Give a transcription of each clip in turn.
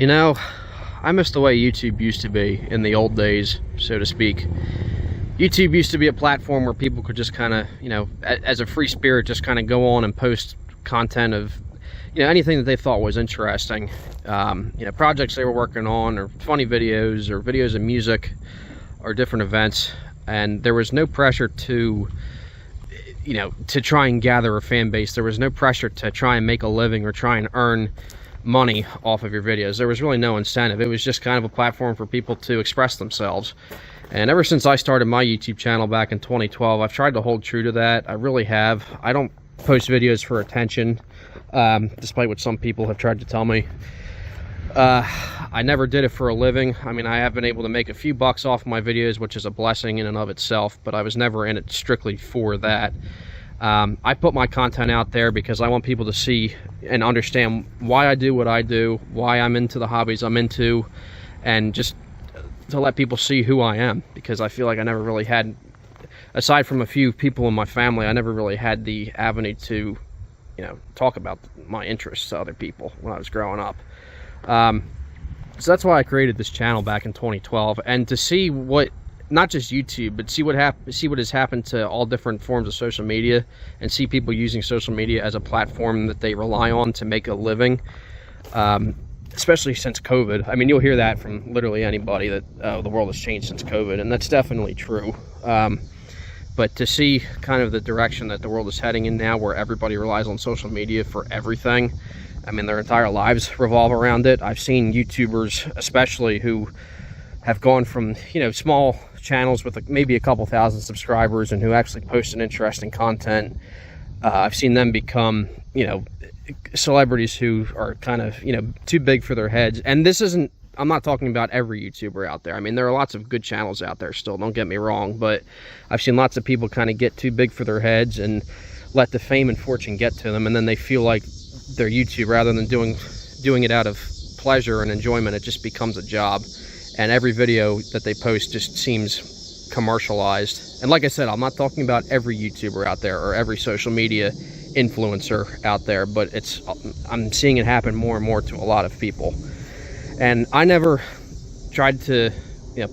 You know, I miss the way YouTube used to be in the old days, so to speak. YouTube used to be a platform where people could just kind of, as a free spirit, just kind of go on and post content of, anything that they thought was interesting. Projects they were working on, or funny videos, or videos of music, or different events. And there was no pressure to try and gather a fan base. There was no pressure to try and make a living or try and earn money off of your videos. There was really no incentive. It was just kind of a platform for people to express themselves. And ever since I started my YouTube channel back in 2012, I've tried to hold true to that. I really have. I don't post videos for attention, despite what some people have tried to tell me. I never did it for a living. I mean, I have been able to make a few bucks off my videos, which is a blessing in and of itself, but I was never in it strictly for that. I put my content out there because I want people to see and understand why I do what I do, why I'm into the hobbies I'm into, and just to let people see who I am, because I feel like I never really had, aside from a few people in my family, I never really had the avenue to, talk about my interests to other people when I was growing up. So that's why I created this channel back in 2012, and to see what, not just YouTube, but see what has happened to all different forms of social media, and see people using social media as a platform that they rely on to make a living, especially since COVID. I mean, you'll hear that from literally anybody, that the world has changed since COVID, and that's definitely true. But to see kind of the direction that the world is heading in now, where everybody relies on social media for everything, I mean, their entire lives revolve around it. I've seen YouTubers, especially, who have gone from, small channels with maybe a couple thousand subscribers and who actually post an interesting content. I've seen them become, celebrities who are kind of, too big for their heads. And this isn't, I'm not talking about every YouTuber out there. I mean, there are lots of good channels out there still, don't get me wrong, but I've seen lots of people kind of get too big for their heads and let the fame and fortune get to them, and then they feel like their YouTube, rather than doing it out of pleasure and enjoyment, it just becomes a job. And every video that they post just seems commercialized. And like I said, I'm not talking about every YouTuber out there or every social media influencer out there, but I'm seeing it happen more and more to a lot of people. And I never tried to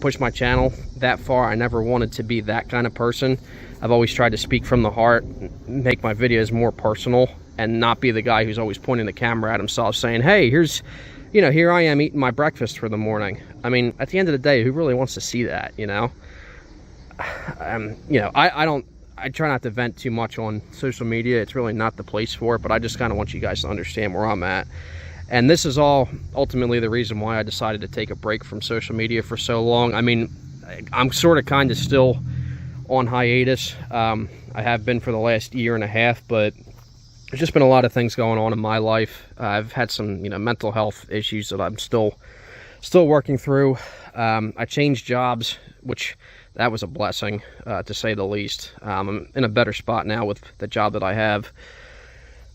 push my channel that far. I never wanted to be that kind of person. I've always tried to speak from the heart, make my videos more personal, and not be the guy who's always pointing the camera at himself saying, hey, here's, here I am eating my breakfast for the morning. I mean, at the end of the day, who really wants to see that, I try not to vent too much on social media. It's really not the place for it, but I just kind of want you guys to understand where I'm at. And this is all ultimately the reason why I decided to take a break from social media for so long. I mean, I'm sort of kind of still on hiatus. I have been for the last year and a half, but there's just been a lot of things going on in my life. I've had some, mental health issues that I'm still working through. I changed jobs, which that was a blessing, to say the least. I'm in a better spot now with the job that I have.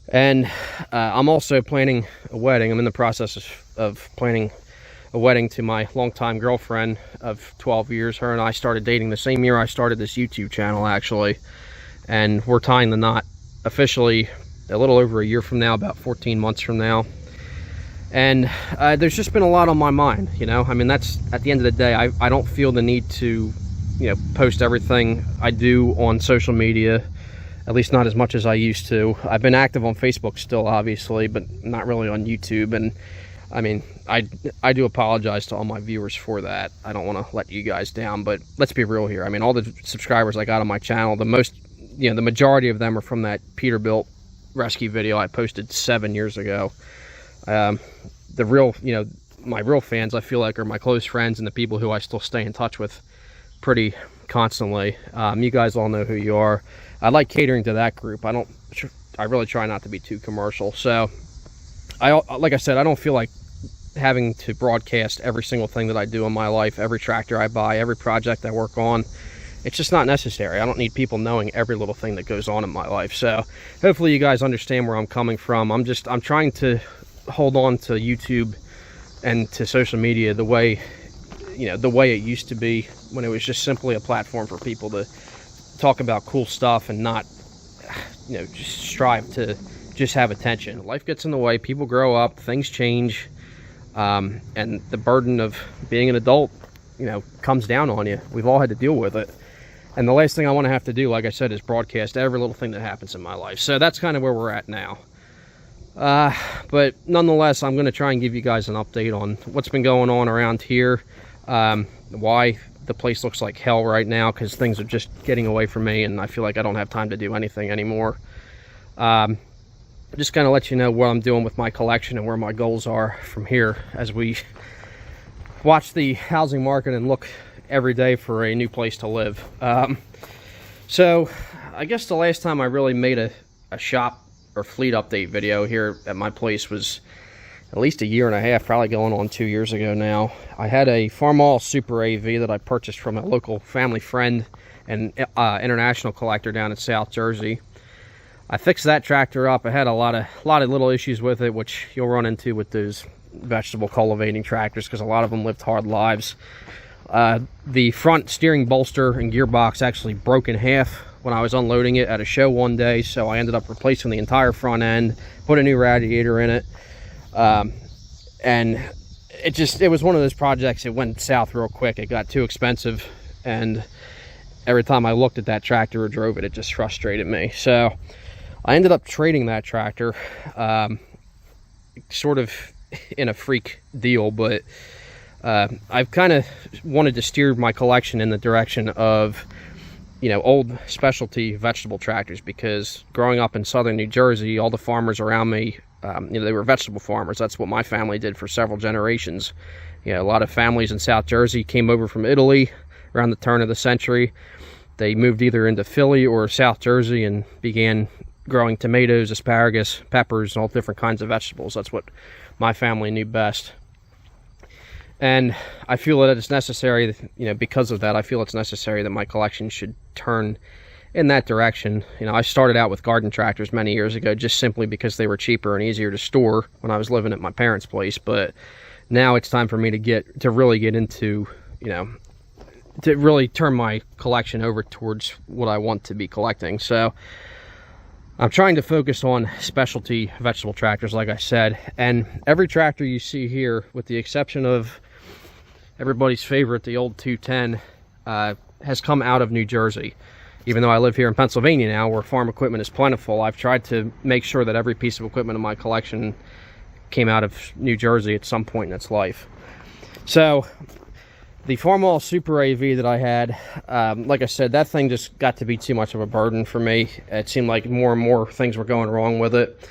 And I'm also planning a wedding. I'm in the process of planning a wedding to my longtime girlfriend of 12 years. Her and I started dating the same year I started this YouTube channel, actually. And we're tying the knot officially a little over a year from now, about 14 months from now. And there's just been a lot on my mind, I mean, that's, at the end of the day, I don't feel the need to, post everything I do on social media, at least not as much as I used to. I've been active on Facebook still, obviously, but not really on YouTube. And I mean, I do apologize to all my viewers for that. I don't want to let you guys down, but let's be real here. I mean, all the subscribers I got on my channel, the majority of them are from that Peterbilt rescue video I posted 7 years ago. The real, my real fans, I feel like, are my close friends and the people who I still stay in touch with pretty constantly. You guys all know who you are. I like catering to that group. I really try not to be too commercial. So like I said, I don't feel like having to broadcast every single thing that I do in my life, every tractor I buy, every project I work on. It's just not necessary. I don't need people knowing every little thing that goes on in my life. So hopefully you guys understand where I'm coming from. I'm trying to hold on to YouTube and to social media the way it used to be, when it was just simply a platform for people to talk about cool stuff and not, just strive to just have attention. Life gets in the way, people grow up, things change. and the burden of being an adult, you know, comes down on you. We've all had to deal with it. And the last thing I want to have to do, like I said, is broadcast every little thing that happens in my life. So that's kind of where we're at now. But nonetheless, I'm going to try and give you guys an update on what's been going on around here, why the place looks like hell right now, because things are just getting away from me and I feel like I don't have time to do anything anymore. Just kind of let you know what I'm doing with my collection and where my goals are from here as we watch the housing market and look every day for a new place to live. So I guess the last time I really made a shop or fleet update video here at my place was at least a year and a half, probably going on 2 years ago now. I had a Farmall Super AV that I purchased from a local family friend and international collector down in South Jersey. I fixed that tractor up. I had a lot of little issues with it, which you'll run into with those vegetable cultivating tractors, because a lot of them lived hard lives. The front steering bolster and gearbox actually broke in half when I was unloading it at a show one day, so I ended up replacing the entire front end, put a new radiator in it, and it was one of those projects. It went south real quick. It got too expensive, and every time I looked at that tractor or drove it, it just frustrated me. So I ended up trading that tractor, sort of in a freak deal, but I've kind of wanted to steer my collection in the direction of, you know, old specialty vegetable tractors, because growing up in southern New Jersey, all the farmers around me, you know, they were vegetable farmers. That's what my family did for several generations. You know, a lot of families in South Jersey came over from Italy around the turn of the century. They moved either into Philly or South Jersey and began growing tomatoes, asparagus, peppers, and all different kinds of vegetables. That's what my family knew best. And I feel that it's necessary, you know, because of that, I feel it's necessary that my collection should turn in that direction. You know, I started out with garden tractors many years ago, just simply because they were cheaper and easier to store when I was living at my parents' place. But now it's time for me to really get into, you know, to really turn my collection over towards what I want to be collecting. So I'm trying to focus on specialty vegetable tractors, like I said, and every tractor you see here, with the exception of everybody's favorite, the old 210, has come out of New Jersey. Even though I live here in Pennsylvania now, where farm equipment is plentiful, I've tried to make sure that every piece of equipment in my collection came out of New Jersey at some point in its life. So the Farmall Super AV that I had, like I said, that thing just got to be too much of a burden for me. It seemed like more and more things were going wrong with it.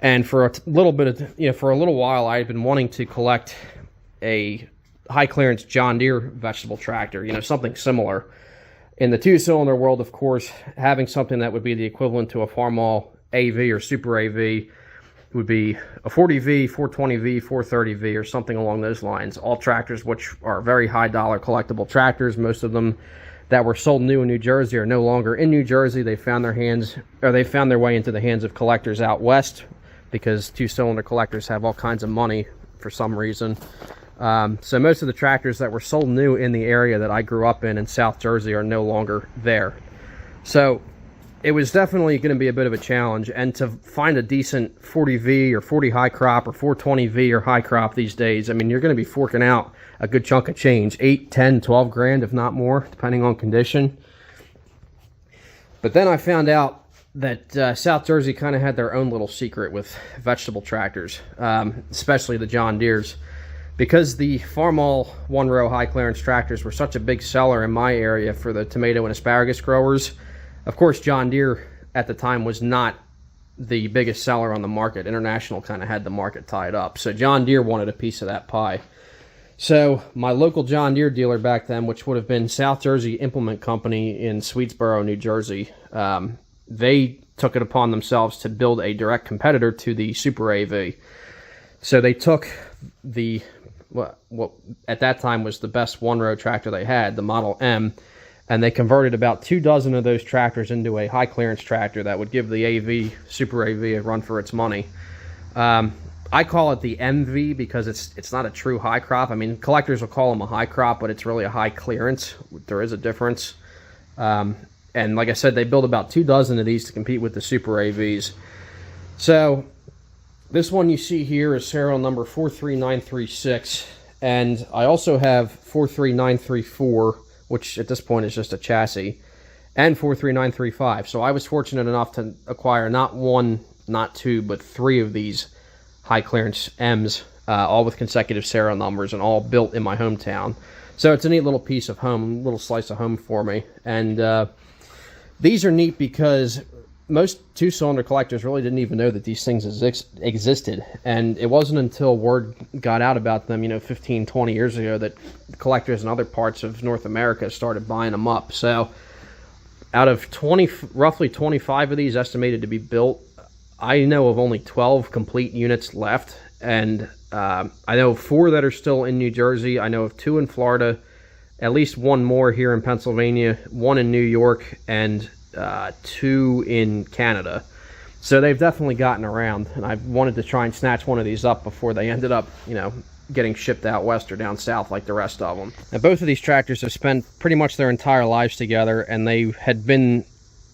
And for a little bit of, you know, for a little while, I had been wanting to collect a high clearance John Deere vegetable tractor, you know, something similar. In the 2-cylinder world, of course, having something that would be the equivalent to a Farmall AV or Super AV would be a 40V, 420V, 430V, or something along those lines. All tractors which are very high dollar collectible tractors. Most of them that were sold new in New Jersey are no longer in New Jersey. They found their way into the hands of collectors out west, because 2-cylinder collectors have all kinds of money for some reason. So most of the tractors that were sold new in the area that I grew up in South Jersey are no longer there. So it was definitely going to be a bit of a challenge, and to find a decent 40V or 40 high crop or 420V or high crop these days, I mean, you're going to be forking out a good chunk of change, 8, 10, 12 grand, if not more, depending on condition. But then I found out that South Jersey kind of had their own little secret with vegetable tractors, especially the John Deeres. Because the Farmall one-row high clearance tractors were such a big seller in my area for the tomato and asparagus growers, of course, John Deere at the time was not the biggest seller on the market. International kind of had the market tied up. So John Deere wanted a piece of that pie. So my local John Deere dealer back then, which would have been South Jersey Implement Company in Swedesboro, New Jersey, they took it upon themselves to build a direct competitor to the Super AV. So they took the, what at that time was the best one-row tractor they had, the Model M, and they converted about 2 dozen of those tractors into a high clearance tractor that would give the AV, Super AV, a run for its money. I call it the MV because it's not a true high crop. I mean, collectors will call them a high crop, but it's really a high clearance. There is a difference. And like I said, they built about 2 dozen of these to compete with the Super AVs. So This one you see here is serial number 43936, and I also have 43934, which at this point is just a chassis, and 43935. So I was fortunate enough to acquire not one, not two, but three of these high clearance M's, all with consecutive serial numbers and all built in my hometown. So it's a neat little piece of home, little slice of home for me. And these are neat because most two-cylinder collectors really didn't even know that these things existed. And it wasn't until word got out about them, 15, 20 years ago, that collectors in other parts of North America started buying them up. So out of roughly 25 of these estimated to be built, I know of only 12 complete units left. And I know of 4 that are still in New Jersey. I know of 2 in Florida, at least 1 more here in Pennsylvania, 1 in New York, and 2 in Canada. So they've definitely gotten around, and I wanted to try and snatch one of these up before they ended up, getting shipped out west or down south like the rest of them. Now, both of these tractors have spent pretty much their entire lives together, and they had been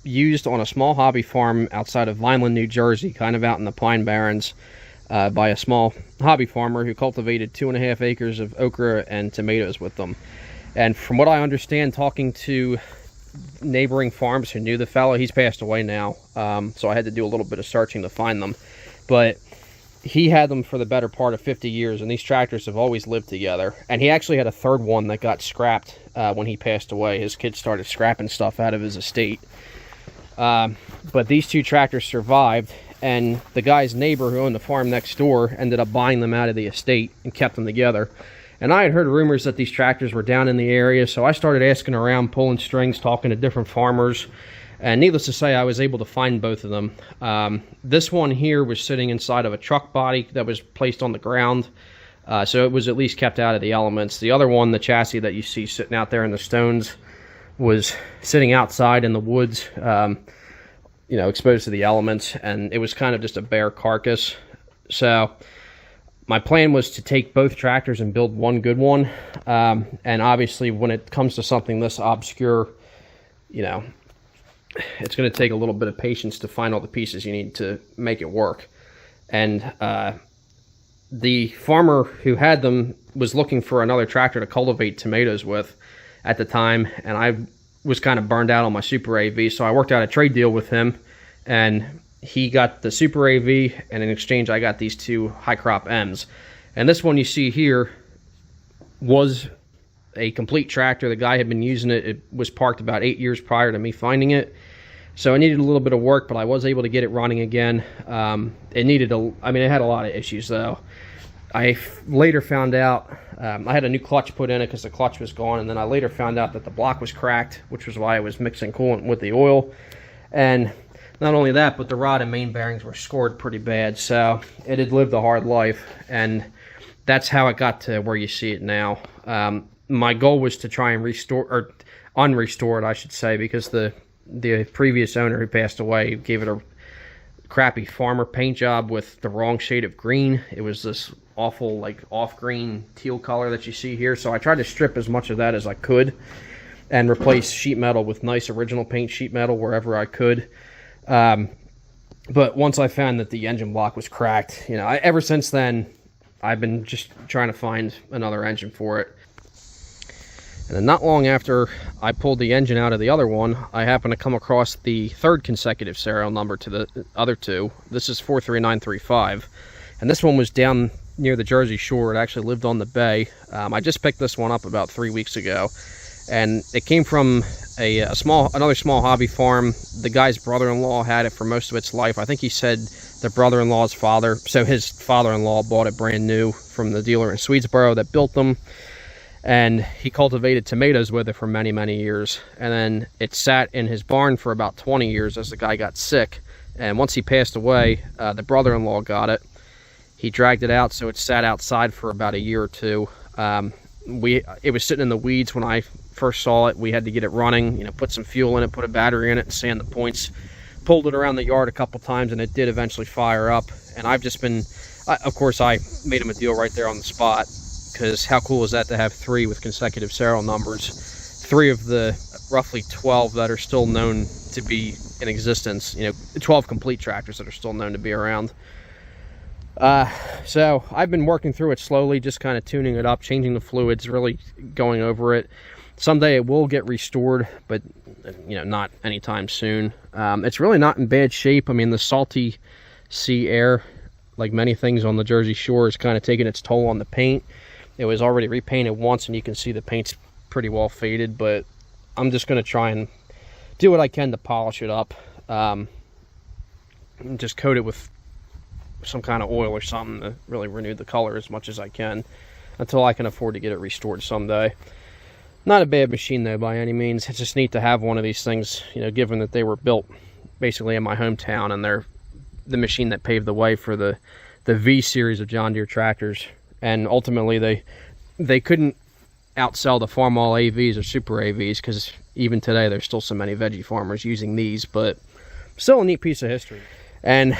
used on a small hobby farm outside of Vineland, New Jersey, kind of out in the Pine Barrens, by a small hobby farmer who cultivated 2.5 acres of okra and tomatoes with them. And from what I understand, talking to neighboring farms who knew the fellow, he's passed away now, so I had to do a little bit of searching to find them, but he had them for the better part of 50 years, and these tractors have always lived together. And he actually had a third one that got scrapped when he passed away. His kids started scrapping stuff out of his estate, but these 2 tractors survived, and the guy's neighbor who owned the farm next door ended up buying them out of the estate and kept them together. And I had heard rumors that these tractors were down in the area, so I started asking around, pulling strings, talking to different farmers. And needless to say, I was able to find both of them. This one here was sitting inside of a truck body that was placed on the ground, so it was at least kept out of the elements. The other one, the chassis that you see sitting out there in the stones, was sitting outside in the woods, exposed to the elements, and it was kind of just a bare carcass. So my plan was to take both tractors and build one good one, and obviously when it comes to something this obscure, it's going to take a little bit of patience to find all the pieces you need to make it work. And the farmer who had them was looking for another tractor to cultivate tomatoes with at the time, and I was kind of burned out on my Super AV, so I worked out a trade deal with him, and he got the Super AV, and in exchange I got these 2 high crop M's. And this one you see here was a complete tractor. The guy had been using it. It was parked about 8 years prior to me finding it, so it needed a little bit of work, but I was able to get it running again. It had a lot of issues though. I later found out I had a new clutch put in it because the clutch was gone, and then I later found out that the block was cracked, which was why I was mixing coolant with the oil. And not only that, but the rod and main bearings were scored pretty bad, so it had lived a hard life, and that's how it got to where you see it now. My goal was to try and restore, or unrestore it, I should say, because the previous owner who passed away gave it a crappy farmer paint job with the wrong shade of green. It was this awful, like, off-green teal color that you see here, so I tried to strip as much of that as I could and replace sheet metal with nice original paint sheet metal wherever I could. But once I found that the engine block was cracked, ever since then, I've been just trying to find another engine for it. And then not long after I pulled the engine out of the other one, I happened to come across the 3rd consecutive serial number to the other 2. This is 43935, and this one was down near the Jersey Shore. It actually lived on the bay. I just picked this one up about 3 weeks ago, and it came from another small hobby farm. The guy's brother-in-law had it for most of its life. I think he said the brother-in-law's father, so his father-in-law bought it brand new from the dealer in Swedesboro that built them, and he cultivated tomatoes with it for many, many years. And then it sat in his barn for about 20 years as the guy got sick, and once he passed away, the brother-in-law got it. He dragged it out, so it sat outside for about a year or 2. It was sitting in the weeds when I first saw it. We had to get it running, put some fuel in it, put a battery in it, and sand the points. Pulled it around the yard a couple times, and it did eventually fire up. And I've just been, of course, I made him a deal right there on the spot, because how cool is that to have 3 with consecutive serial numbers? 3 of the roughly 12 that are still known to be in existence, 12 complete tractors that are still known to be around. So I've been working through it slowly, just kind of tuning it up, changing the fluids, really going over it. Someday it will get restored, but you know, not anytime soon. It's really not in bad shape. I mean, the salty sea air, like many things on the Jersey Shore, is kind of taking its toll on the paint. It was already repainted once, and you can see the paint's pretty well faded, but I'm just going to try and do what I can to polish it up. And just coat it with some kind of oil or something to really renew the color as much as I can until I can afford to get it restored someday. Not a bad machine though by any means. It's just neat to have one of these things, you know, given that they were built basically in my hometown, and they're the machine that paved the way for the V series of John Deere tractors. And ultimately they couldn't outsell the Farmall AVs or Super AVs, because even today there's still so many veggie farmers using these, but still a neat piece of history. And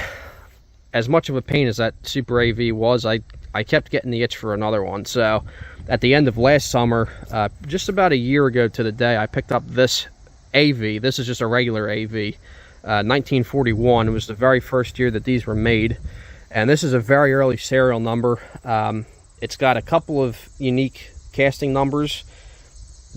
as much of a pain as that Super AV was, I kept getting the itch for another one. So at the end of last summer, just about a year ago to the day, I picked up this AV. This is just a regular AV. 1941. It was the very first year that these were made. And this is a very early serial number. It's got a couple of unique casting numbers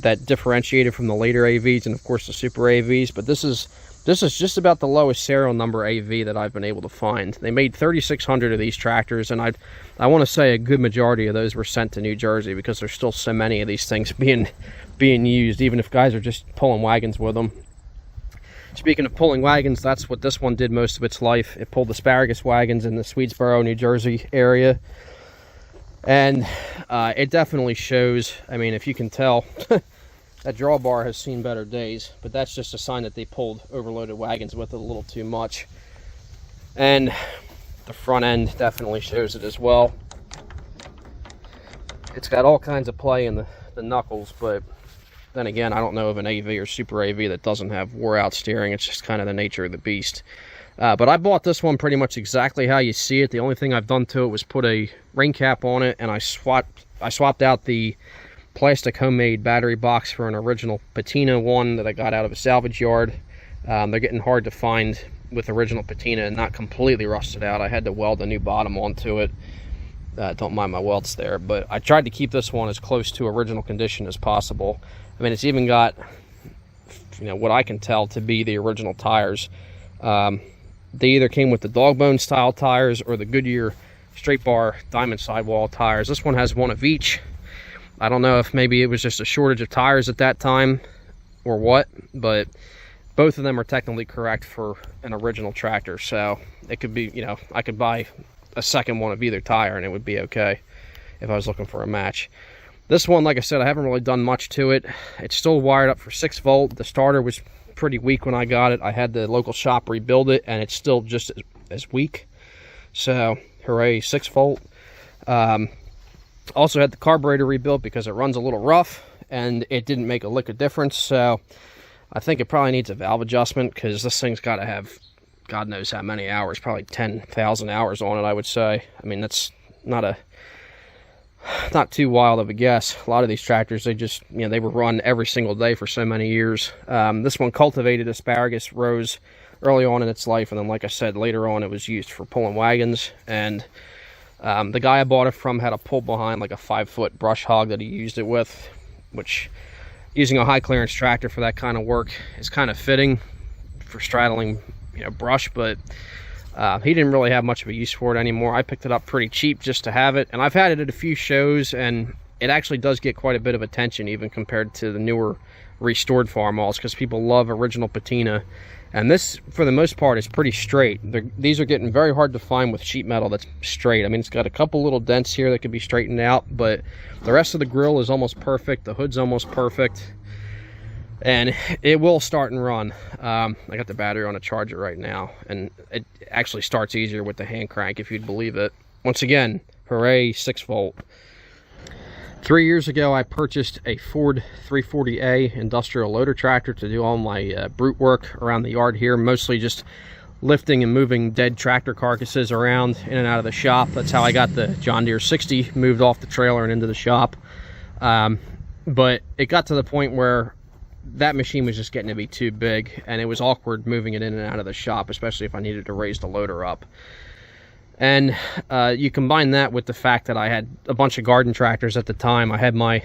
that differentiated from the later AVs and of course the Super AVs, but this is just about the lowest serial number AV that I've been able to find. They made 3,600 of these tractors, and I want to say a good majority of those were sent to New Jersey, because there's still so many of these things being used, even if guys are just pulling wagons with them. Speaking of pulling wagons, that's what this one did most of its life. It pulled asparagus wagons in the Swedesboro, New Jersey area. And it definitely shows. I mean, if you can tell, that drawbar has seen better days, but that's just a sign that they pulled overloaded wagons with it a little too much. And the front end definitely shows it as well. It's got all kinds of play in the knuckles, but then again, I don't know of an AV or Super AV that doesn't have wore out steering. It's just kind of the nature of the beast. But I bought this one pretty much exactly how you see it. The only thing I've done to it was put a rain cap on it, and I swapped out the plastic homemade battery box for an original patina one that I got out of a salvage yard. They're getting hard to find with original patina and not completely rusted out. I had to weld a new bottom onto it. Don't mind my welds there, but I tried to keep this one as close to original condition as possible. I mean, it's even got, you know, what I can tell to be the original tires. They either came with the dog bone style tires or the Goodyear straight bar diamond sidewall tires. This one has one of each. I don't know if maybe it was just a shortage of tires at that time or what, but both of them are technically correct for an original tractor. So it could be, you know, I could buy a second one of either tire and it would be okay if I was looking for a match. This one, like I said, I haven't really done much to it. It's still wired up for 6 volt. The starter was pretty weak when I got it. I had the local shop rebuild it, and it's still just as weak. So, hooray, 6 volt. Also had the carburetor rebuilt because it runs a little rough, and it didn't make a lick of difference. So, I think it probably needs a valve adjustment, because this thing's got to have God knows how many hours, probably 10,000 hours on it, I would say. I mean, that's not too wild of a guess. A lot of these tractors, they just, you know, they were run every single day for so many years. This one cultivated asparagus rows early on in its life, and then, like I said, later on it was used for pulling wagons. And the guy I bought it from had a pull behind, like a 5-foot brush hog that he used it with, which, using a high clearance tractor for that kind of work is kind of fitting for straddling, you know, brush, but he didn't really have much of a use for it anymore. I picked it up pretty cheap just to have it, and I've had it at a few shows, and it actually does get quite a bit of attention, even compared to the newer restored Farmalls, because people love original patina. And this, for the most part, is pretty straight. These are getting very hard to find with sheet metal that's straight. I mean, it's got a couple little dents here that could be straightened out, but the rest of the grill is almost perfect. The hood's almost perfect, and it will start and run. I got the battery on a charger right now, and it actually starts easier with the hand crank, if you'd believe it. Once again, hooray, 6 volt. 3 years ago, I purchased a Ford 340A industrial loader tractor to do all my brute work around the yard here, mostly just lifting and moving dead tractor carcasses around in and out of the shop. That's how I got the John Deere 60 moved off the trailer and into the shop. But it got to the point where that machine was just getting to be too big, and it was awkward moving it in and out of the shop, especially if I needed to raise the loader up. And you combine that with the fact that I had a bunch of garden tractors at the time. I had my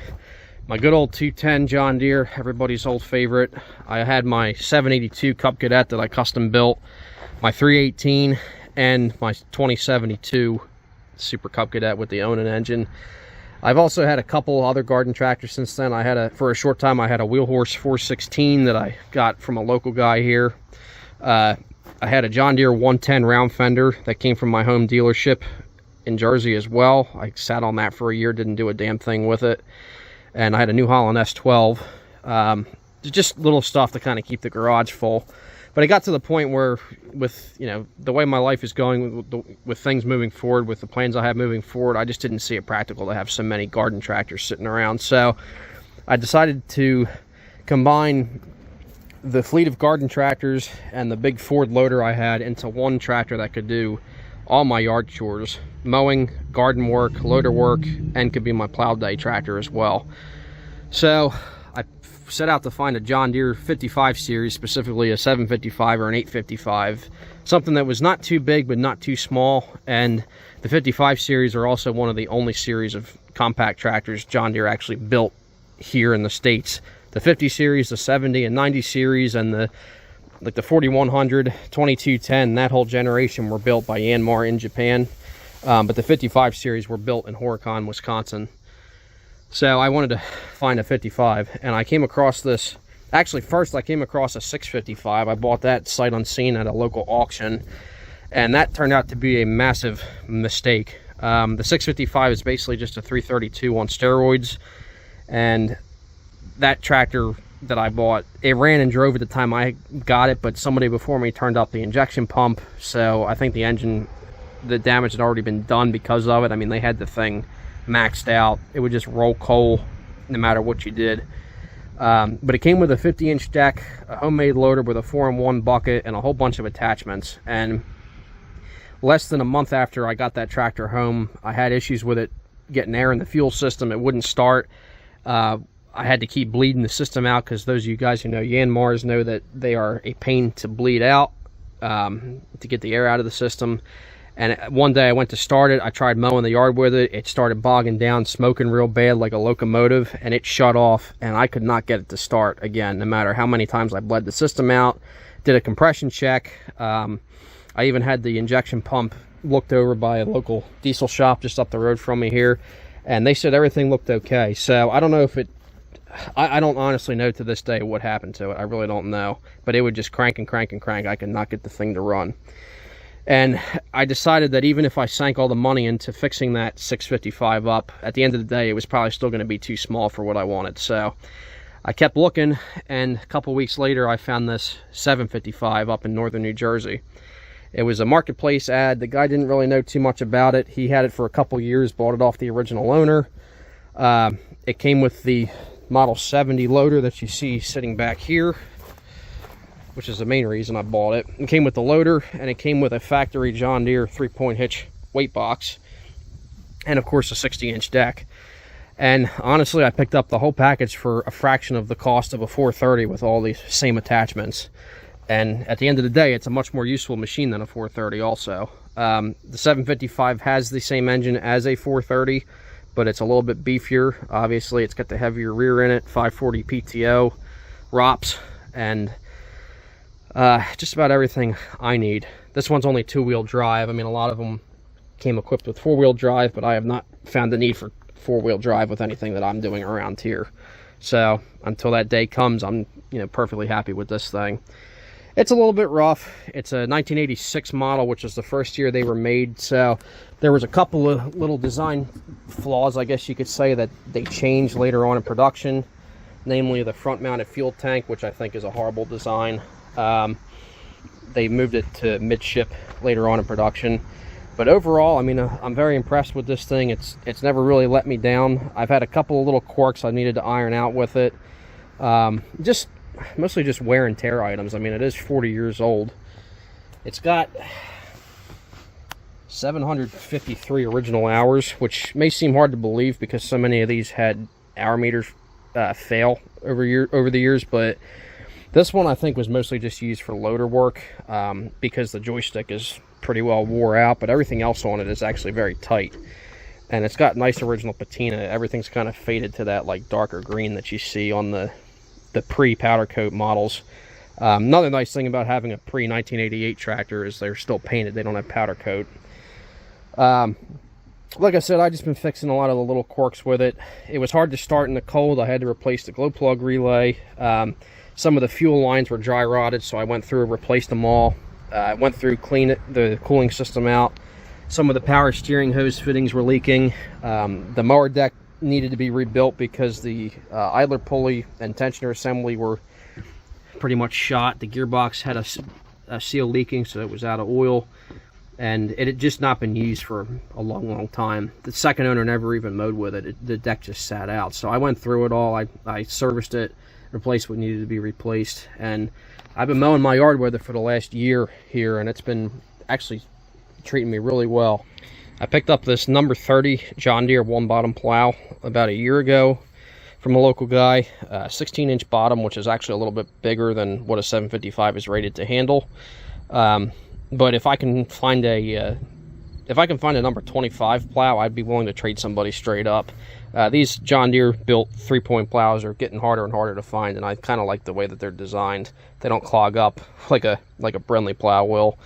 good old 210 John Deere, everybody's old favorite. I had my 782 Cub Cadet that I custom built, my 318, and my 2072 Super Cub Cadet with the Onan engine. I've also had a couple other garden tractors since then. For a short time, I had a Wheelhorse 416 that I got from a local guy here. I had a John Deere 110 round fender that came from my home dealership in Jersey as well. I sat on that for a year, didn't do a damn thing with it. And I had a New Holland S12. Just little stuff to kind of keep the garage full. But it got to the point where, with, you know, the way my life is going, with things moving forward, with the plans I have moving forward, I just didn't see it practical to have so many garden tractors sitting around. So I decided to combine the fleet of garden tractors and the big Ford loader I had into one tractor that could do all my yard chores: mowing, garden work, loader work, and could be my plow day tractor as well. So I set out to find a John Deere 55 series, specifically a 755 or an 855, something that was not too big but not too small. And the 55 series are also one of the only series of compact tractors John Deere actually built here in the States. The 50 series, the 70 and 90 series, and the 4100, 2210, that whole generation were built by Yanmar in Japan. But the 55 series were built in Horicon, Wisconsin. So I wanted to find a 55, and I came across this. Actually, first I came across a 655. I bought that sight unseen at a local auction, and that turned out to be a massive mistake. The 655 is basically just a 332 on steroids, and that tractor that I bought, it ran and drove at the time I got it, but somebody before me turned off the injection pump, so I think the engine, the damage had already been done because of it. I mean, they had the thing maxed out. It would just roll coal no matter what you did. But it came with a 50-inch deck, a homemade loader with a 4-in-1 bucket, and a whole bunch of attachments. And less than a month after I got that tractor home, I had issues with it getting air in the fuel system. It wouldn't start. I had to keep bleeding the system out, because those of you guys who know Yanmars know that they are a pain to bleed out, to get the air out of the system. And one day I went to start it. I tried mowing the yard with it. It started bogging down, smoking real bad like a locomotive, and it shut off, and I could not get it to start again, no matter how many times I bled the system out, did a compression check. I even had the injection pump looked over by a local diesel shop just up the road from me here, and they said everything looked okay. So I don't know if it, I don't honestly know to this day what happened to it. I really don't know, but it would just crank and crank and crank. I could not get the thing to run. And I decided that even if I sank all the money into fixing that 655 up, at the end of the day, it was probably still going to be too small for what I wanted. So I kept looking, and a couple weeks later, I found this 755 up in northern New Jersey. It was a marketplace ad. The guy didn't really know too much about it. He had it for a couple years, bought it off the original owner. It came with the Model 70 loader that you see sitting back here, which is the main reason I bought it. It came with the loader, and it came with a factory John Deere 3-point hitch weight box, and of course a 60-inch deck. And honestly, I picked up the whole package for a fraction of the cost of a 430 with all these same attachments. And at the end of the day, it's a much more useful machine than a 430 also. The 755 has the same engine as a 430, but it's a little bit beefier. Obviously, it's got the heavier rear in it, 540 PTO, ROPS, and just about everything I need. This one's only 2-wheel drive. I mean, a lot of them came equipped with 4-wheel drive, but I have not found the need for 4-wheel drive with anything that I'm doing around here. So until that day comes, I'm, you know, perfectly happy with this thing. It's a little bit rough. It's a 1986 model, which is the first year they were made. So there was a couple of little design flaws, I guess you could say, that they changed later on in production. Namely the front mounted fuel tank, which I think is a horrible design. They moved it to midship later on in production. But overall, I mean, I'm very impressed with this thing. It's never really let me down. I've had a couple of little quirks I needed to iron out with it. Mostly just wear and tear items. I mean, it is 40 years old. It's got 753 original hours, which may seem hard to believe because so many of these had hour meters fail over the years, but this one I think was mostly just used for loader work, because the joystick is pretty well wore out, but everything else on it is actually very tight. And it's got nice original patina. Everything's kind of faded to that like darker green that you see on the pre-powder coat models. Another nice thing about having a pre-1988 tractor is they're still painted. They don't have powder coat. Like I said, I've just been fixing a lot of the little quirks with it. It was hard to start in the cold. I had to replace the glow plug relay. Some of the fuel lines were dry rotted, so I went through and replaced them all. I went through, cleaned the cooling system out. Some of the power steering hose fittings were leaking. The mower deck needed to be rebuilt because the idler pulley and tensioner assembly were pretty much shot. The gearbox had a seal leaking, so it was out of oil, and it had just not been used for a long time. The second owner never even mowed with it. The deck just sat out. So I went through it all. I serviced it, replaced what needed to be replaced, and I've been mowing my yard with it for the last year here, and it's been actually treating me really well. I picked up this number 30 John Deere one bottom plow about a year ago from a local guy. 16-inch bottom, which is actually a little bit bigger than what a 755 is rated to handle. But if I can find a number 25 plow, I'd be willing to trade somebody straight up. These John Deere built 3-point plows are getting harder and harder to find, and I kind of like the way that they're designed. They don't clog up like a Brindley plow will,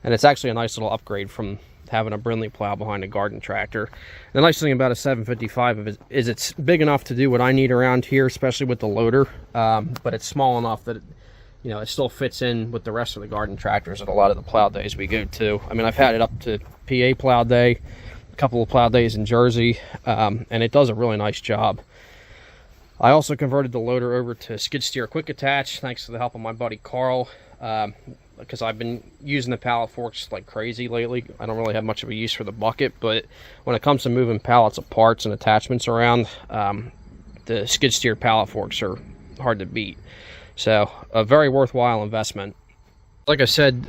and it's actually a nice little upgrade from having a Brindley plow behind a garden tractor. The nice thing about a 755 is it's big enough to do what I need around here, especially with the loader, but it's small enough that it still fits in with the rest of the garden tractors at a lot of the plow days we go to. I mean, I've had it up to PA plow day, a couple of plow days in Jersey, and it does a really nice job. I also converted the loader over to skid steer quick attach, thanks to the help of my buddy Carl, because I've been using the pallet forks like crazy lately. I don't really have much of a use for the bucket, but when it comes to moving pallets of parts and attachments around, the skid steer pallet forks are hard to beat. So a very worthwhile investment. Like I said,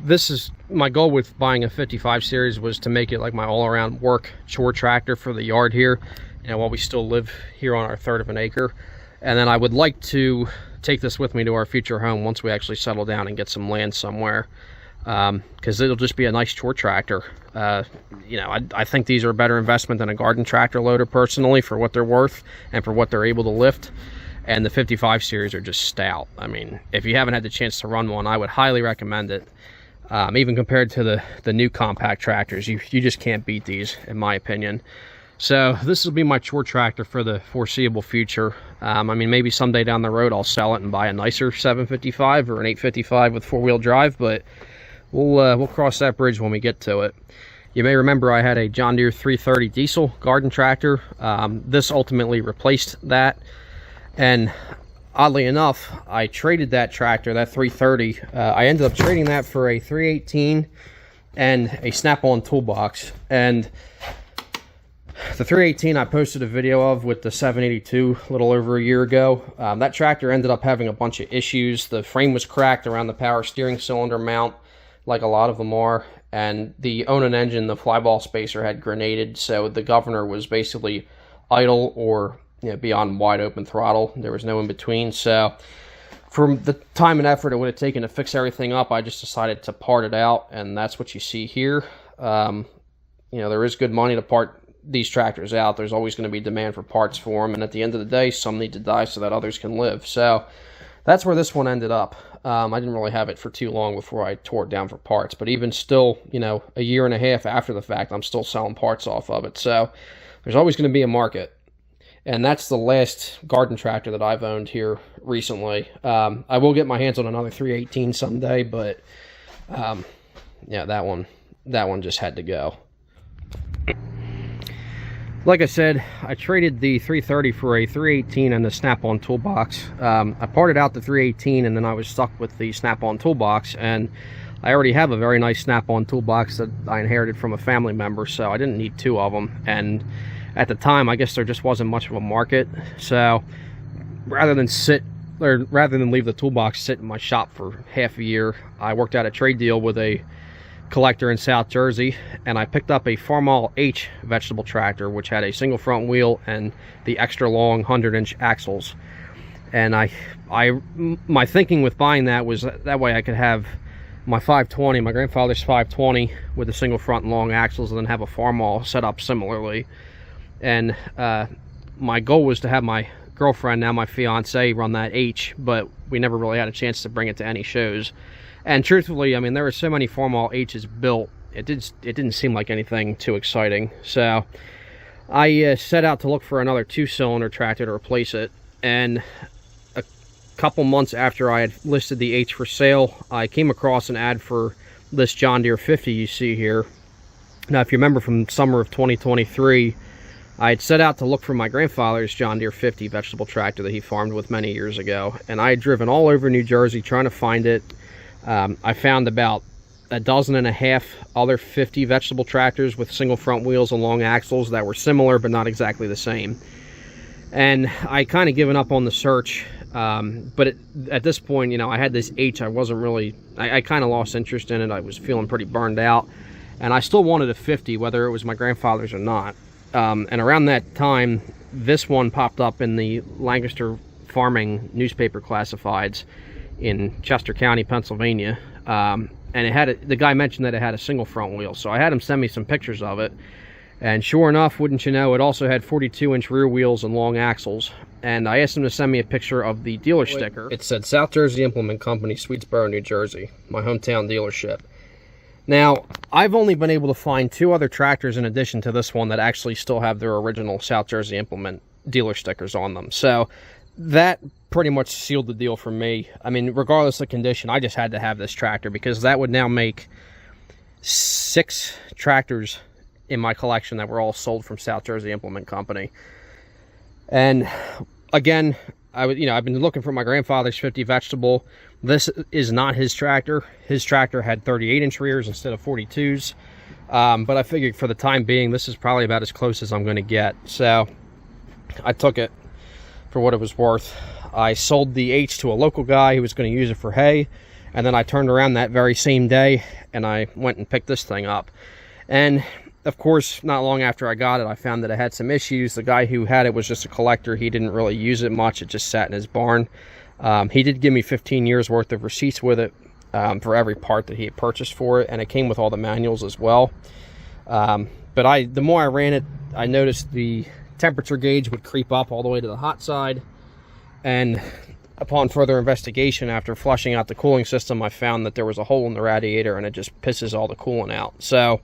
this is my goal with buying a 55 series, was to make it like my all-around work chore tractor for the yard here, while we still live here on our third of an acre. And then I would like to take this with me to our future home once we actually settle down and get some land somewhere, because it'll just be a nice chore tractor. I think these are a better investment than a garden tractor loader personally, for what they're worth and for what they're able to lift. And the 55 series are just stout. I mean, if you haven't had the chance to run one, I would highly recommend it. Even compared to the new compact tractors, you just can't beat these, in my opinion. So this will be my chore tractor for the foreseeable future. I mean, maybe someday down the road I'll sell it and buy a nicer 755 or an 855 with four-wheel drive, but we'll cross that bridge when we get to it. You may remember I had a John Deere 330 diesel garden tractor. This ultimately replaced that, and oddly enough, I traded that tractor, that 330. I ended up trading that for a 318 and a snap-on toolbox. And the 318 I posted a video of with the 782 a little over a year ago. That tractor ended up having a bunch of issues. The frame was cracked around the power steering cylinder mount, like a lot of them are, and the Onan engine, the flyball spacer, had grenaded, so the governor was basically idle or beyond wide open throttle. There was no in between. So for the time and effort it would have taken to fix everything up, I just decided to part it out, and that's what you see here. There is good money to part these tractors out. There's always going to be demand for parts for them, and at the end of the day, some need to die so that others can live. So that's where this one ended up. I didn't really have it for too long before I tore it down for parts, but even still, a year and a half after the fact, I'm still selling parts off of it. So there's always going to be a market. And that's the last garden tractor that I've owned here recently. I will get my hands on another 318 someday, but yeah, that one just had to go. Like I said, I traded the 330 for a 318 and the snap-on toolbox. I parted out the 318 and then I was stuck with the snap-on toolbox, and I already have a very nice snap-on toolbox that I inherited from a family member, so I didn't need two of them. And at the time, I guess there just wasn't much of a market, so rather than leave the toolbox sit in my shop for half a year, I worked out a trade deal with a collector in South Jersey, and I picked up a Farmall H vegetable tractor, which had a single front wheel and the extra long 100-inch axles. And my thinking with buying that was that way I could have my 520, my grandfather's 520 with a single front and long axles, and then have a farmall set up similarly. And my goal was to have my girlfriend, now my fiance, run that H, but we never really had a chance to bring it to any shows. And truthfully, I mean, there were so many farmall H's built, it didn't seem like anything too exciting. So I set out to look for another 2-cylinder tractor to replace it. And a couple months after I had listed the H for sale, I came across an ad for this John Deere 50 you see here. Now, if you remember from summer of 2023, I had set out to look for my grandfather's John Deere 50 vegetable tractor that he farmed with many years ago. And I had driven all over New Jersey trying to find it. I found about a dozen and a half other 50 vegetable tractors with single front wheels and long axles that were similar but not exactly the same. And I kind of given up on the search, but at this point, you know, I had this H. I wasn't really, I kind of lost interest in it. I was feeling pretty burned out, and I still wanted a 50, whether it was my grandfather's or not. And around that time, this one popped up in the Lancaster Farming newspaper classifieds in Chester County, Pennsylvania. And it had the guy mentioned that it had a single front wheel, so I had him send me some pictures of it. And sure enough, wouldn't you know, it also had 42-inch rear wheels and long axles. And I asked him to send me a picture of the dealer sticker. It said South Jersey Implement Company, Swedesboro, New Jersey, my hometown dealership. Now, I've only been able to find 2 other tractors in addition to this one that actually still have their original South Jersey Implement dealer stickers on them. So that pretty much sealed the deal for me. I mean, regardless of condition, I just had to have this tractor, because that would now make 6 tractors in my collection that were all sold from South Jersey Implement Company. And again, I've been looking for my grandfather's 50 vegetable. This is not his tractor. His tractor had 38-inch rears instead of 42s. But I figured for the time being, this is probably about as close as I'm going to get. So I took it for what it was worth. I sold the H to a local guy who was going to use it for hay, and then I turned around that very same day and I went and picked this thing up. And of course, not long after I got it, I found that it had some issues. The guy who had it was just a collector. He didn't really use it much. It just sat in his barn. He did give me 15 years worth of receipts with it for every part that he had purchased for it, and it came with all the manuals as well. But the more I ran it, I noticed the temperature gauge would creep up all the way to the hot side. And upon further investigation, after flushing out the cooling system, I found that there was a hole in the radiator, and it just pisses all the coolant out. So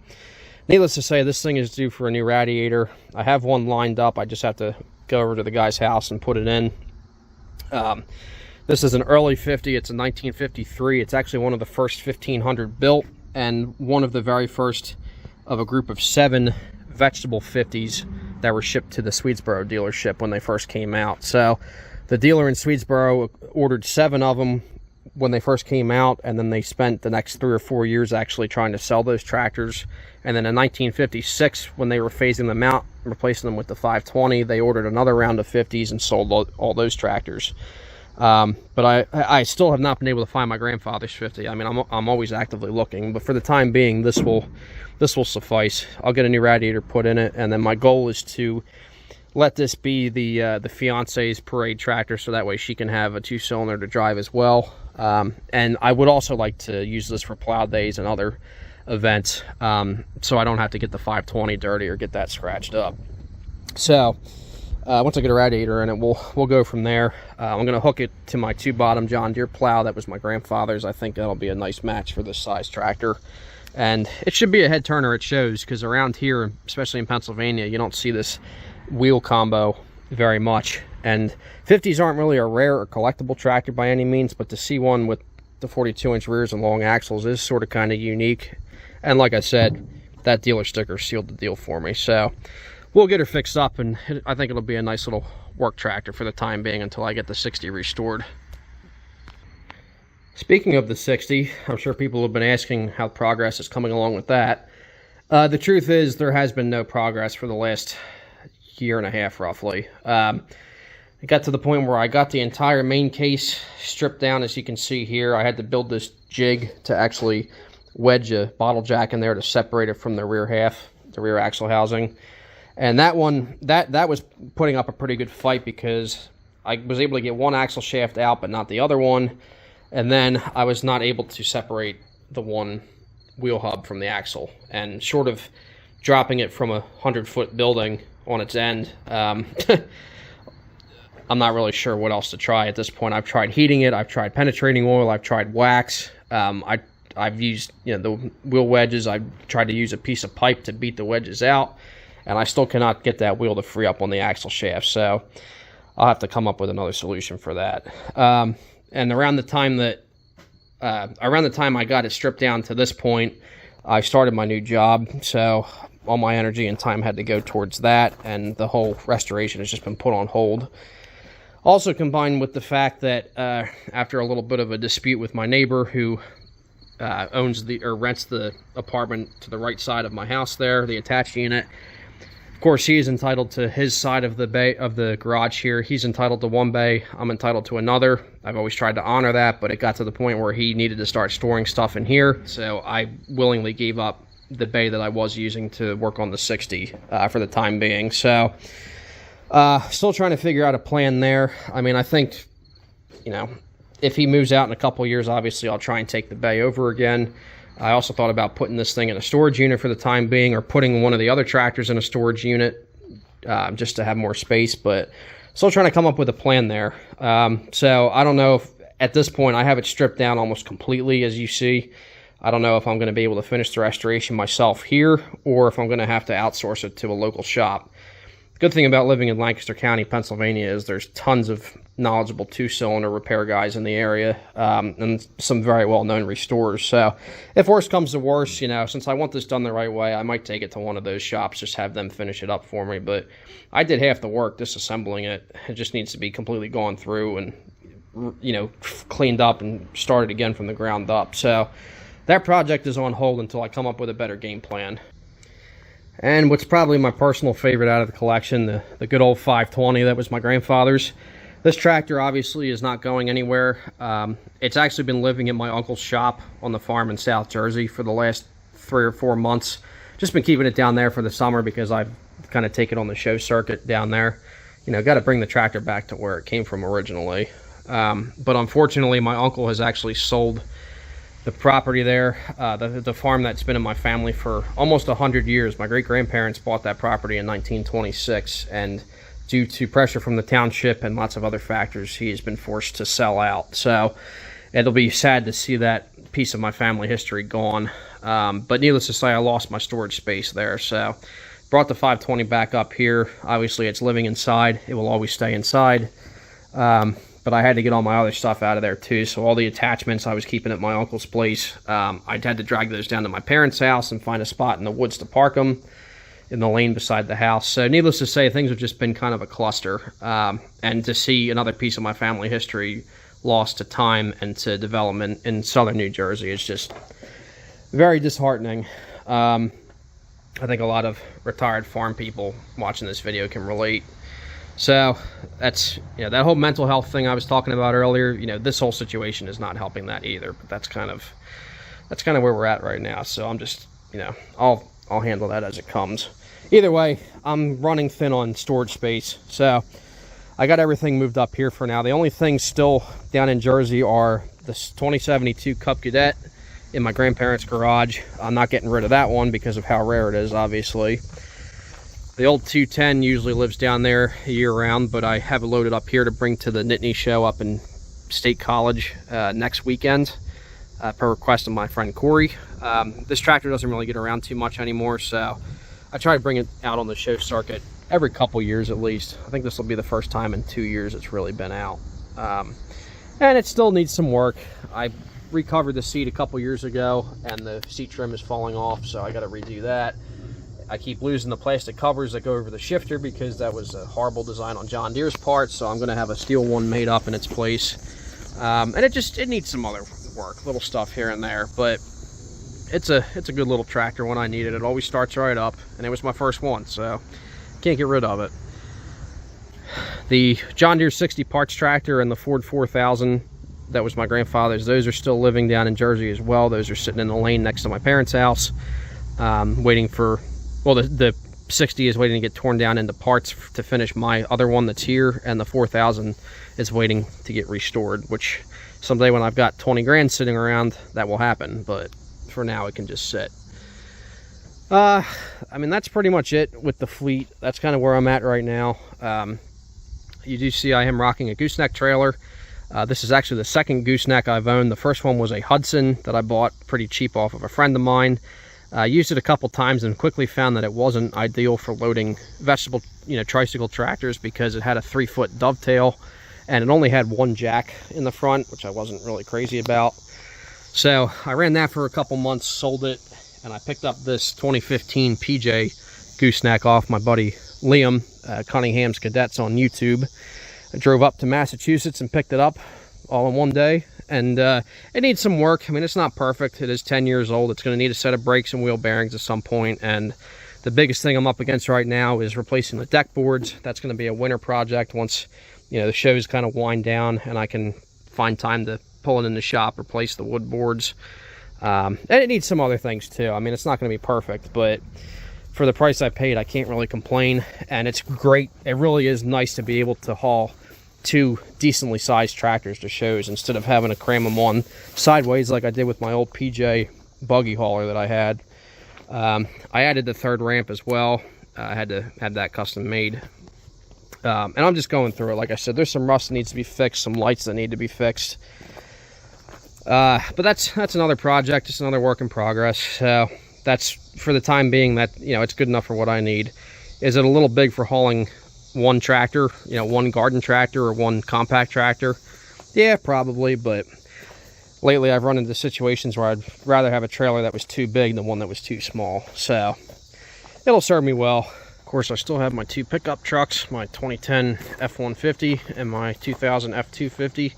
needless to say, this thing is due for a new radiator. I have one lined up. I just have to go over to the guy's house and put it in. This is an early 50. It's a 1953. It's actually one of the first 1500 built, and one of the very first of a group of 7 vegetable 50s that were shipped to the Swedesboro dealership when they first came out. So the dealer in Swedesboro ordered 7 of them when they first came out, and then they spent the next 3 or 4 years actually trying to sell those tractors. And then in 1956, when they were phasing them out, replacing them with the 520, they ordered another round of 50s and sold all those tractors. But I still have not been able to find my grandfather's 50. I mean, I'm always actively looking, but for the time being, this will suffice. I'll get a new radiator put in it, and then my goal is to let this be the fiance's parade tractor, so that way she can have a 2-cylinder to drive as well. And I would also like to use this for plow days and other events, so I don't have to get the 520 dirty or get that scratched up. So once I get a radiator in it, we'll go from there. I'm going to hook it to my 2-bottom John Deere plow that was my grandfather's. I think that'll be a nice match for this size tractor. And it should be a head turner, it shows, because around here, especially in Pennsylvania, you don't see this wheel combo very much. And 50s aren't really a rare or collectible tractor by any means, but to see one with the 42-inch rears and long axles is sort of kind of unique. And like I said, that dealer sticker sealed the deal for me. So we'll get her fixed up, and I think it'll be a nice little work tractor for the time being until I get the 60 restored. Speaking of the 60, I'm sure people have been asking how progress is coming along with that. The truth is, there has been no progress for the last year and a half, roughly. It got to the point where I got the entire main case stripped down, as you can see here. I had to build this jig to actually wedge a bottle jack in there to separate it from the rear half, the rear axle housing. And that one, that was putting up a pretty good fight, because I was able to get one axle shaft out, but not the other one. And then I was not able to separate the one wheel hub from the axle, and short of dropping it from a 100-foot building on its end, I'm not really sure what else to try at this point. I've tried heating it, I've tried penetrating oil, I've tried wax, I've used, the wheel wedges. I've tried to use a piece of pipe to beat the wedges out, and I still cannot get that wheel to free up on the axle shaft. So I'll have to come up with another solution for that. And around the time I got it stripped down to this point, I started my new job. So all my energy and time had to go towards that, and the whole restoration has just been put on hold. Also combined with the fact that after a little bit of a dispute with my neighbor who rents the apartment to the right side of my house there, the attached unit. Of course, he is entitled to his side of the bay of the garage here. He's entitled to one bay. I'm entitled to another. I've always tried to honor that, but it got to the point where he needed to start storing stuff in here. So I willingly gave up the bay that I was using to work on the 60 for the time being. So still trying to figure out a plan there. I mean, I think, if he moves out in a couple years, obviously I'll try and take the bay over again. I also thought about putting this thing in a storage unit for the time being, or putting one of the other tractors in a storage unit just to have more space, but still trying to come up with a plan there. So I don't know if at this point I have it stripped down almost completely, as you see. I don't know if I'm going to be able to finish the restoration myself here, or if I'm going to have to outsource it to a local shop. The good thing about living in Lancaster County, Pennsylvania, is there's tons of knowledgeable two-cylinder repair guys in the area, and some very well-known restorers. So if worse comes to worse, since I want this done the right way, I might take it to one of those shops, just have them finish it up for me. But I did half the work disassembling it. It just needs to be completely gone through and, cleaned up and started again from the ground up. So that project is on hold until I come up with a better game plan. And what's probably my personal favorite out of the collection, the good old 520 that was my grandfather's. This tractor obviously is not going anywhere. It's actually been living in my uncle's shop on the farm in South Jersey for the last 3 or 4 months. Just been keeping it down there for the summer because I've kind of taken on the show circuit down there. Got to bring the tractor back to where it came from originally. But unfortunately, my uncle has actually sold the property there, the farm that's been in my family for almost 100 years. My great-grandparents bought that property in 1926, and due to pressure from the township and lots of other factors, he has been forced to sell out. So it'll be sad to see that piece of my family history gone. But needless to say, I lost my storage space there. So brought the 520 back up here. Obviously, it's living inside. It will always stay inside. But I had to get all my other stuff out of there too. So all the attachments I was keeping at my uncle's place, I had to drag those down to my parents' house and find a spot in the woods to park them in the lane beside the house. So needless to say, things have just been kind of a cluster. And to see another piece of my family history lost to time and to development in southern New Jersey is just very disheartening. I think a lot of retired farm people watching this video can relate. So that's, that whole mental health thing I was talking about earlier, this whole situation is not helping that either. But that's kind of where we're at right now. So I'm just, I'll handle that as it comes. Either way, I'm running thin on storage space. So I got everything moved up here for now. The only things still down in Jersey are the 2072 Cub Cadet in my grandparents' garage. I'm not getting rid of that one because of how rare it is, obviously. The old 210 usually lives down there year-round, but I have it loaded up here to bring to the Nittany show up in State College next weekend, per request of my friend Corey. This tractor doesn't really get around too much anymore, so I try to bring it out on the show circuit every couple years at least. I think this will be the first time in 2 years it's really been out. And it still needs some work. I recovered the seat a couple years ago, and the seat trim is falling off, so I got to redo that. I keep losing the plastic covers that go over the shifter because that was a horrible design on John Deere's part, so I'm going to have a steel one made up in its place. And it needs some other work, little stuff here and there, but it's a good little tractor when I need it. It always starts right up, and it was my first one, so can't get rid of it. The John Deere 60 parts tractor and the Ford 4000, that was my grandfather's, those are still living down in Jersey as well. Those are sitting in the lane next to my parents' house, waiting for, well, the 60 is waiting to get torn down into parts to finish my other one that's here, and the 4000 is waiting to get restored, which someday when I've got 20 grand sitting around, that will happen, but for now it can just sit. I mean, that's pretty much it with the fleet. That's kind of where I'm at right now. You do see I am rocking a gooseneck trailer. This is actually the second gooseneck I've owned. The first one was a Hudson that I bought pretty cheap off of a friend of mine. I used it a couple times and quickly found that it wasn't ideal for loading vegetable, tricycle tractors, because it had a 3-foot dovetail and it only had one jack in the front, which I wasn't really crazy about. So I ran that for a couple months, sold it, and I picked up this 2015 PJ gooseneck off my buddy Liam, Cunningham's Cadets on YouTube. I drove up to Massachusetts and picked it up all in one day, and it needs some work. I mean, it's not perfect. It is 10 years old. It's going to need a set of brakes and wheel bearings at some point, and the biggest thing I'm up against right now is replacing the deck boards. That's going to be a winter project once the shows kind of wind down and I can find time to pull it in the shop, replace the wood boards. And it needs some other things too. I mean, it's not going to be perfect, but for the price I paid, I can't really complain, and it's great. It really is nice to be able to haul two decently sized tractors to shows instead of having to cram them on sideways like I did with my old PJ buggy hauler that I had. I added the third ramp as well. I had to have that custom made. And I'm just going through it. Like I said, there's some rust that needs to be fixed, some lights that need to be fixed. But that's another project. It's another work in progress. So that's, for the time being, that it's good enough for what I need. Is it a little big for hauling one tractor, one garden tractor or one compact tractor? Yeah, probably, but lately I've run into situations where I'd rather have a trailer that was too big than one that was too small. So it'll serve me well. Of course, I still have my two pickup trucks, my 2010 F-150 and my 2000 F-250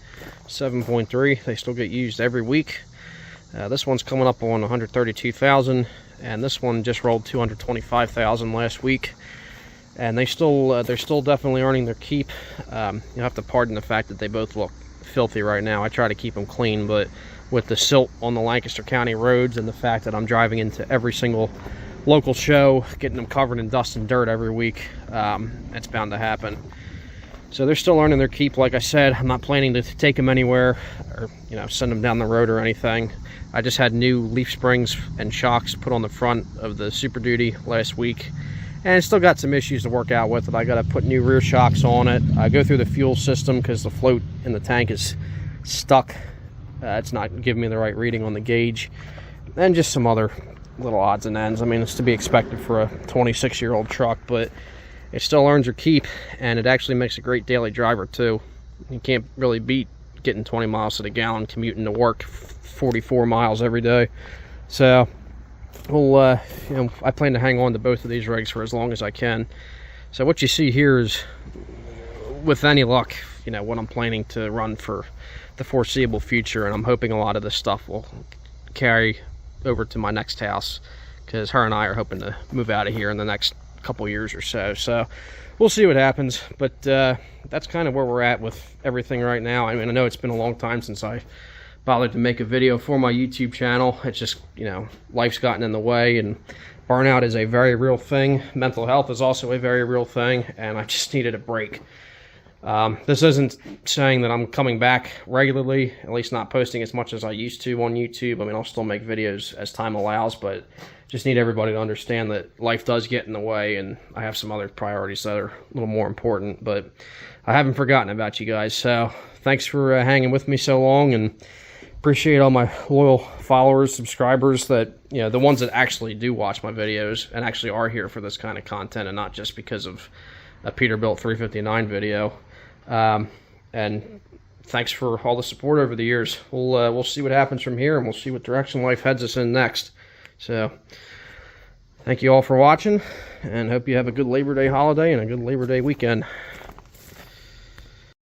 7.3. They still get used every week. This one's coming up on 132,000, and this one just rolled 225,000 last week. And they're still definitely earning their keep. You'll have to pardon the fact that they both look filthy right now. I try to keep them clean, but with the silt on the Lancaster County roads and the fact that I'm driving into every single local show, getting them covered in dust and dirt every week, it's bound to happen. So they're still earning their keep. Like I said, I'm not planning to take them anywhere or send them down the road or anything. I just had new leaf springs and shocks put on the front of the Super Duty last week, and it's still got some issues to work out with it. I got to put new rear shocks on it. I go through the fuel system because the float in the tank is stuck. It's not giving me the right reading on the gauge, and just some other little odds and ends. I mean, it's to be expected for a 26-year-old truck, but it still earns your keep, and it actually makes a great daily driver too. You can't really beat getting 20 miles to the gallon commuting to work 44 miles every day. So well, I plan to hang on to both of these rigs for as long as I can. So what you see here is, with any luck, what I'm planning to run for the foreseeable future, and I'm hoping a lot of this stuff will carry over to my next house, because her and I are hoping to move out of here in the next couple years or so. So we'll see what happens, but that's kind of where we're at with everything right now. I mean, I know it's been a long time since I bothered to make a video for my YouTube channel. It's just, life's gotten in the way, and burnout is a very real thing. Mental health is also a very real thing, and I just needed a break. This isn't saying that I'm coming back regularly, at least not posting as much as I used to on YouTube. I mean, I'll still make videos as time allows, but just need everybody to understand that life does get in the way, and I have some other priorities that are a little more important, but I haven't forgotten about you guys. So thanks for hanging with me so long, and appreciate all my loyal followers, subscribers, that the ones that actually do watch my videos and actually are here for this kind of content, and not just because of a Peterbilt 359 video. And thanks for all the support over the years. We'll see what happens from here, and we'll see what direction life heads us in next. So thank you all for watching, and hope you have a good Labor Day holiday and a good Labor Day weekend.